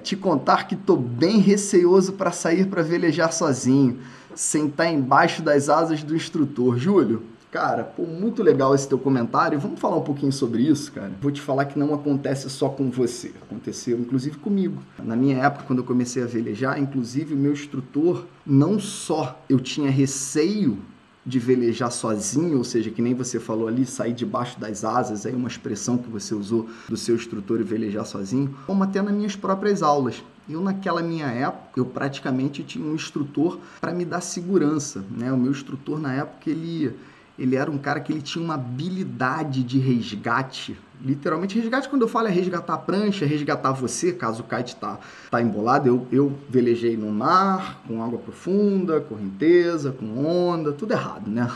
Te contar que tô bem receoso para sair para velejar sozinho, sentar embaixo das asas do instrutor. Júlio, cara, pô, muito legal esse teu comentário. Vamos falar um pouquinho sobre isso, cara? Vou te falar que não acontece só com você, aconteceu inclusive comigo. Na minha época, quando eu comecei a velejar, inclusive o meu instrutor, não só eu tinha receio de velejar sozinho, ou seja, que nem você falou ali, sair debaixo das asas, aí uma expressão que você usou do seu instrutor e velejar sozinho, como até nas minhas próprias aulas. Eu, naquela minha época, eu praticamente tinha um instrutor para me dar segurança, né? O meu instrutor, na época, ele era um cara que ele tinha uma habilidade de resgate. Literalmente, resgate, quando eu falo, é resgatar a prancha, resgatar você, caso o kite tá embolado. Eu velejei no mar, com água profunda, correnteza, com onda, tudo errado, né?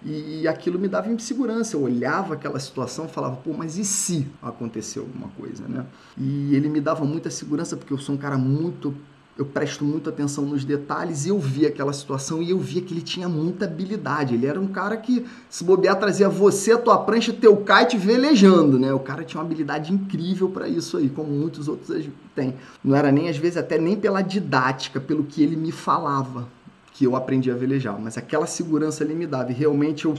E aquilo me dava insegurança. Eu olhava aquela situação e falava, pô, mas e se acontecer alguma coisa, né? E ele me dava muita segurança, porque eu sou um cara eu presto muita atenção nos detalhes, e eu vi aquela situação e eu via que ele tinha muita habilidade. Ele era um cara que, se bobear, trazia você, a tua prancha, teu kite velejando, né? O cara tinha uma habilidade incrível para isso aí, como muitos outros têm. Não era nem, às vezes, até nem pela didática, pelo que ele me falava, que eu aprendi a velejar, mas aquela segurança ele me dava. E realmente eu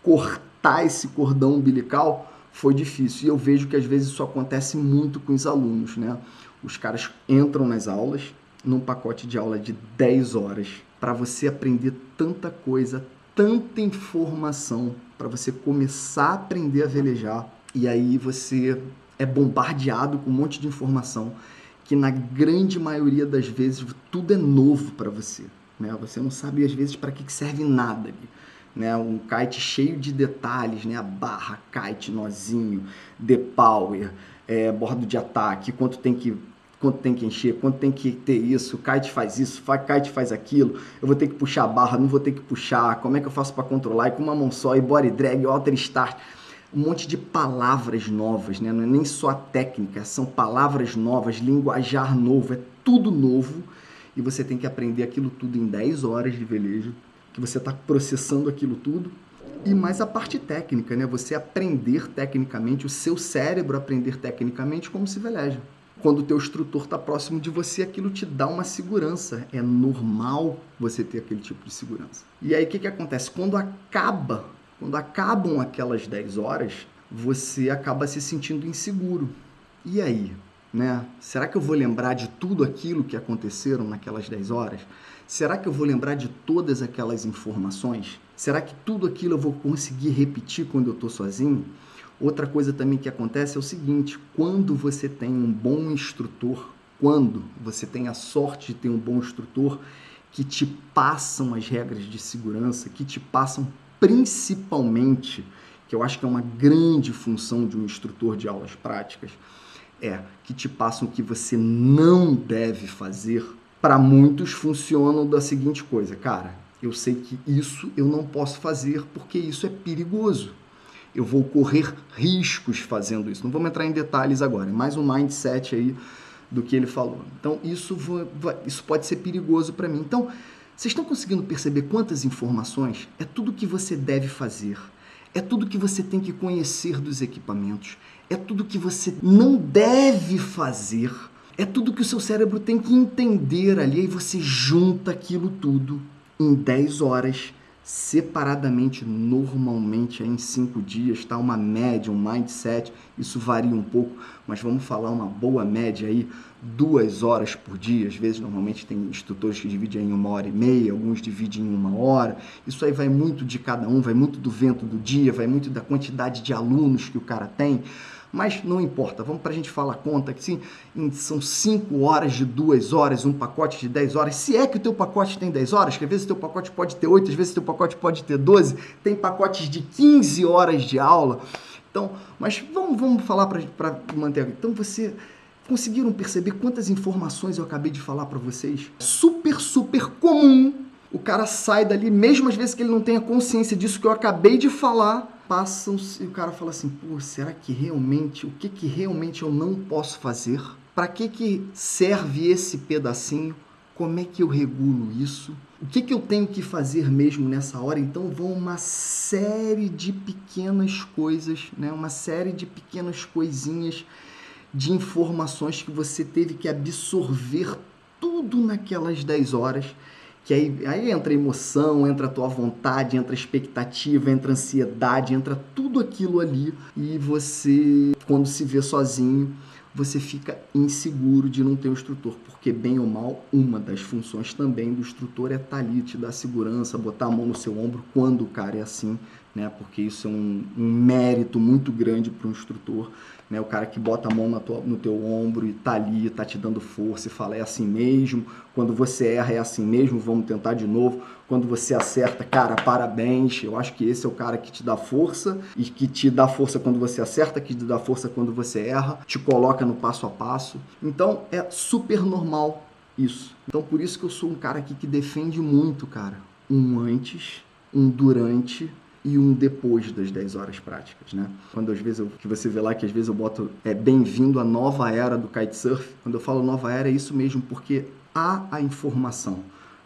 cortar esse cordão umbilical foi difícil. E eu vejo que às vezes isso acontece muito com os alunos, né? Os caras entram nas aulas num pacote de aula de 10 horas para você aprender tanta coisa, tanta informação, para você começar a aprender a velejar. E aí você é bombardeado com um monte de informação que na grande maioria das vezes tudo é novo para você, né? Você não sabe às vezes para que serve nada ali, né? Um kite cheio de detalhes, né? A barra, kite, nozinho, depower, bordo de ataque, quanto tem que encher, quanto tem que ter isso, o kite faz isso, o kite faz aquilo, eu vou ter que puxar a barra, não vou ter que puxar, como é que eu faço para controlar, e com uma mão só, e body drag, outer start, um monte de palavras novas, né? Não é nem só a técnica, são palavras novas, linguajar novo, é tudo novo, e você tem que aprender aquilo tudo em 10 horas de velejo, que você está processando aquilo tudo, e mais a parte técnica, né? Você aprender tecnicamente, o seu cérebro aprender tecnicamente como se veleja. Quando o teu instrutor está próximo de você, aquilo te dá uma segurança. É normal você ter aquele tipo de segurança. E aí o que acontece? Quando acabam aquelas 10 horas, você acaba se sentindo inseguro. E aí? Né? Será que eu vou lembrar de tudo aquilo que aconteceram naquelas 10 horas? Será que eu vou lembrar de todas aquelas informações? Será que tudo aquilo eu vou conseguir repetir quando eu estou sozinho? Outra coisa também que acontece é o seguinte: quando você tem um bom instrutor, quando você tem a sorte de ter um bom instrutor que te passam as regras de segurança, que te passam principalmente, que eu acho que é uma grande função de um instrutor de aulas práticas, que te passam o que você não deve fazer. Para muitos funcionam da seguinte coisa: cara, eu sei que isso eu não posso fazer porque isso é perigoso. Eu vou correr riscos fazendo isso. Não vamos entrar em detalhes agora, é mais um mindset aí do que ele falou. Então, isso pode ser perigoso para mim. Então, vocês estão conseguindo perceber quantas informações? É tudo que você deve fazer, é tudo que você tem que conhecer dos equipamentos, é tudo que você não deve fazer, é tudo que o seu cérebro tem que entender ali, e você junta aquilo tudo em 10 horas, separadamente, normalmente em 5 dias, tá? Uma média, um mindset, isso varia um pouco, mas vamos falar uma boa média aí, 2 horas por dia. Às vezes, normalmente tem instrutores que dividem em 1h30, alguns dividem em 1 hora. Isso aí vai muito de cada um, vai muito do vento do dia, vai muito da quantidade de alunos que o cara tem. Mas não importa, vamos para a gente falar a conta, que sim, são 5 horas de 2 horas, um pacote de 10 horas. Se é que o teu pacote tem 10 horas, que às vezes o teu pacote pode ter 8, às vezes o teu pacote pode ter 12, tem pacotes de 15 horas de aula. Então, mas vamos falar para manter. Então, você conseguiram perceber quantas informações eu acabei de falar para vocês? Super comum. O cara sai dali, mesmo às vezes que ele não tenha consciência disso que eu acabei de falar, passam-se e o cara fala assim: pô, será que realmente, o que realmente eu não posso fazer? Para que serve esse pedacinho? Como é que eu regulo isso? O que eu tenho que fazer mesmo nessa hora? Então vão uma série de pequenas coisas, né? Uma série de pequenas coisinhas de informações que você teve que absorver tudo naquelas 10 horas, que aí entra a emoção, entra a tua vontade, entra a expectativa, entra a ansiedade, entra tudo aquilo ali, e você, quando se vê sozinho, você fica inseguro de não ter um instrutor, porque bem ou mal, uma das funções também do instrutor é estar ali, te dar segurança, botar a mão no seu ombro quando o cara é assim, né? Porque isso é um mérito muito grande para o instrutor, né? O cara que bota a mão no teu ombro e tá ali, tá te dando força e fala, é assim mesmo, quando você erra é assim mesmo, vamos tentar de novo, quando você acerta, cara, parabéns. Eu acho que esse é o cara que te dá força, e que te dá força quando você acerta, que te dá força quando você erra, te coloca no passo a passo. Então é super normal isso. Então por isso que eu sou um cara aqui que defende muito, cara, um antes, um durante e um depois das 10 horas práticas, né? Quando às vezes que você vê lá que às vezes eu boto bem-vindo à nova era do kitesurf. Quando eu falo nova era é isso mesmo, porque há a informação.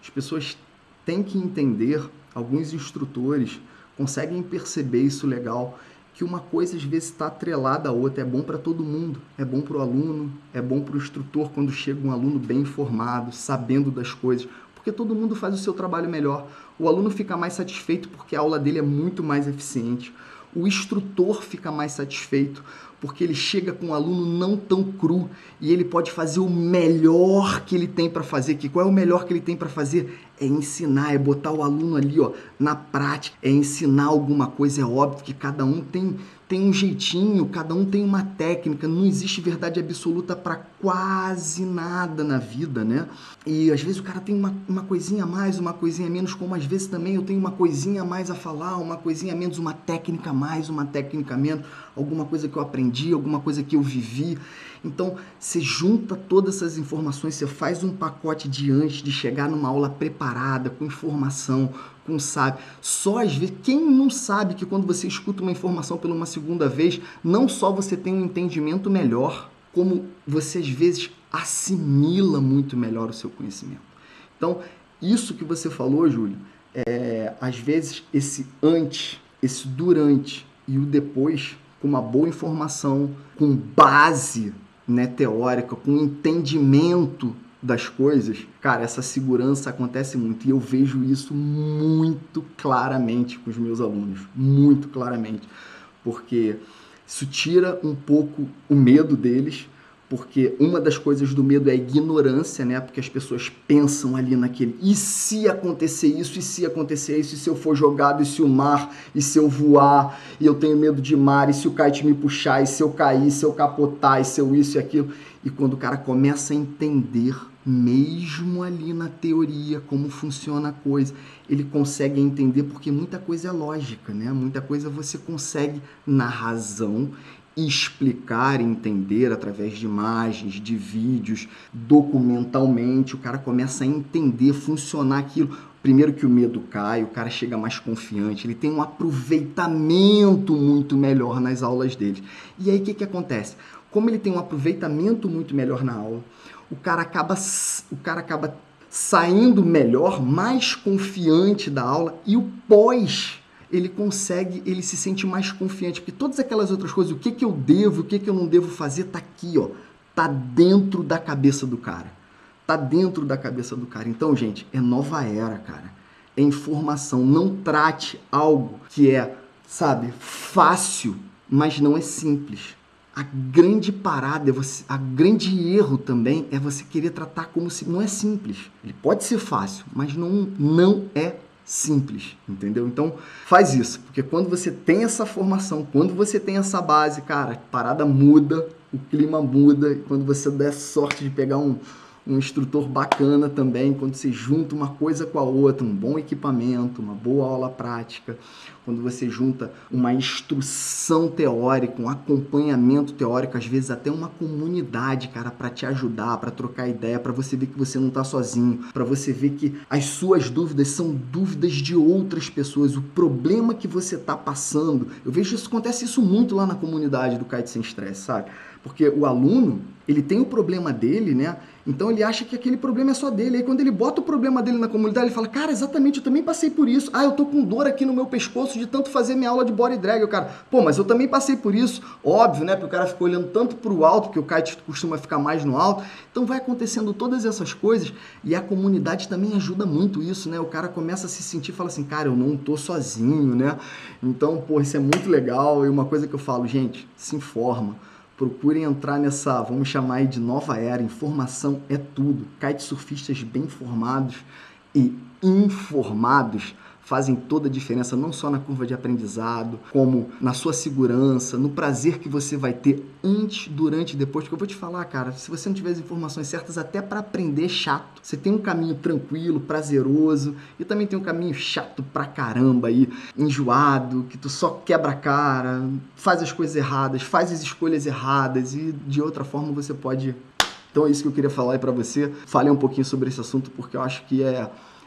As pessoas têm que entender, alguns instrutores conseguem perceber isso legal, que uma coisa às vezes está atrelada à outra. É bom para todo mundo, é bom para o aluno, é bom para o instrutor quando chega um aluno bem informado, sabendo das coisas, porque todo mundo faz o seu trabalho melhor. O aluno fica mais satisfeito porque a aula dele é muito mais eficiente. O instrutor fica mais satisfeito porque ele chega com um aluno não tão cru e ele pode fazer o melhor que ele tem para fazer. Qual é o melhor que ele tem para fazer? É ensinar, é botar o aluno ali, ó, na prática, é ensinar alguma coisa. É óbvio que cada um tem um jeitinho, cada um tem uma técnica, não existe verdade absoluta para quase nada na vida, né? E às vezes o cara tem uma coisinha a mais, uma coisinha a menos, como às vezes também eu tenho uma coisinha a mais a falar, uma coisinha a menos, uma técnica a mais, uma técnica a menos, alguma coisa que eu aprendi, alguma coisa que eu vivi. Então, você junta todas essas informações, você faz um pacote de antes de chegar numa aula preparada, com informação, com sabe. Só às vezes, quem não sabe que quando você escuta uma informação pela uma segunda vez, não só você tem um entendimento melhor, como você às vezes assimila muito melhor o seu conhecimento. Então, isso que você falou, Júlio, às vezes esse antes, esse durante e o depois, com uma boa informação, com base, né, teórica, com entendimento das coisas, cara, essa segurança acontece muito. E eu vejo isso muito claramente com os meus alunos, muito claramente, porque isso tira um pouco o medo deles, porque uma das coisas do medo é a ignorância, né? Porque as pessoas pensam ali naquele, e se acontecer isso, e se acontecer isso, e se eu for jogado, e se o mar, e se eu voar, e eu tenho medo de mar, e se o kite me puxar, e se eu cair, e se eu capotar, e se eu isso e aquilo. E quando o cara começa a entender, mesmo ali na teoria, como funciona a coisa, ele consegue entender, porque muita coisa é lógica, né? Muita coisa você consegue, na razão, explicar e entender através de imagens, de vídeos, documentalmente. O cara começa a entender, funcionar aquilo. Primeiro que o medo cai, o cara chega mais confiante, ele tem um aproveitamento muito melhor nas aulas dele. E aí o que acontece? Como ele tem um aproveitamento muito melhor na aula, o cara acaba saindo melhor, mais confiante da aula, e o pós ele se sente mais confiante, porque todas aquelas outras coisas, o que eu devo, o que eu não devo fazer, tá aqui, ó, tá dentro da cabeça do cara, tá dentro da cabeça do cara. Então, gente, é nova era, cara, é informação. Não trate algo que é, sabe, fácil, mas não é simples. A grande parada, a grande erro também é você querer tratar como se não é simples. Ele pode ser fácil, mas não é simples, entendeu? Então, faz isso, porque quando você tem essa formação, quando você tem essa base, cara, a parada muda, o clima muda, e quando você der sorte de pegar um instrutor bacana também, quando você junta uma coisa com a outra, um bom equipamento, uma boa aula prática, quando você junta uma instrução teórica, um acompanhamento teórico, às vezes até uma comunidade, cara, para te ajudar, para trocar ideia, para você ver que você não tá sozinho, para você ver que as suas dúvidas são dúvidas de outras pessoas, o problema que você tá passando. Eu vejo isso, acontece isso muito lá na comunidade do Kite Sem Estresse, sabe? Porque o aluno, ele tem o problema dele, né? Então ele acha que aquele problema é só dele. Aí quando ele bota o problema dele na comunidade, ele fala, cara, exatamente, eu também passei por isso. Ah, eu tô com dor aqui no meu pescoço de tanto fazer minha aula de body drag. O cara, pô, mas eu também passei por isso. Óbvio, né? Porque o cara ficou olhando tanto pro alto, porque o kite costuma ficar mais no alto. Então vai acontecendo todas essas coisas e a comunidade também ajuda muito isso, né? O cara começa a se sentir e fala assim, cara, eu não tô sozinho, né? Então, pô, isso é muito legal. E uma coisa que eu falo, gente, se informa. Procurem entrar nessa, vamos chamar aí de nova era, informação é tudo. Kitesurfistas bem formados e informados fazem toda a diferença, não só na curva de aprendizado, como na sua segurança, no prazer que você vai ter antes, durante e depois. Porque eu vou te falar, cara, se você não tiver as informações certas, até para aprender é chato. Você tem um caminho tranquilo, prazeroso, e também tem um caminho chato pra caramba aí, enjoado, que tu só quebra a cara, faz as coisas erradas, faz as escolhas erradas, e de outra forma você pode... Então é isso que eu queria falar aí pra você. Falei um pouquinho sobre esse assunto porque eu acho que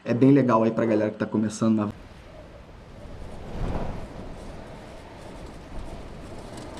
é bem legal aí pra galera que tá começando na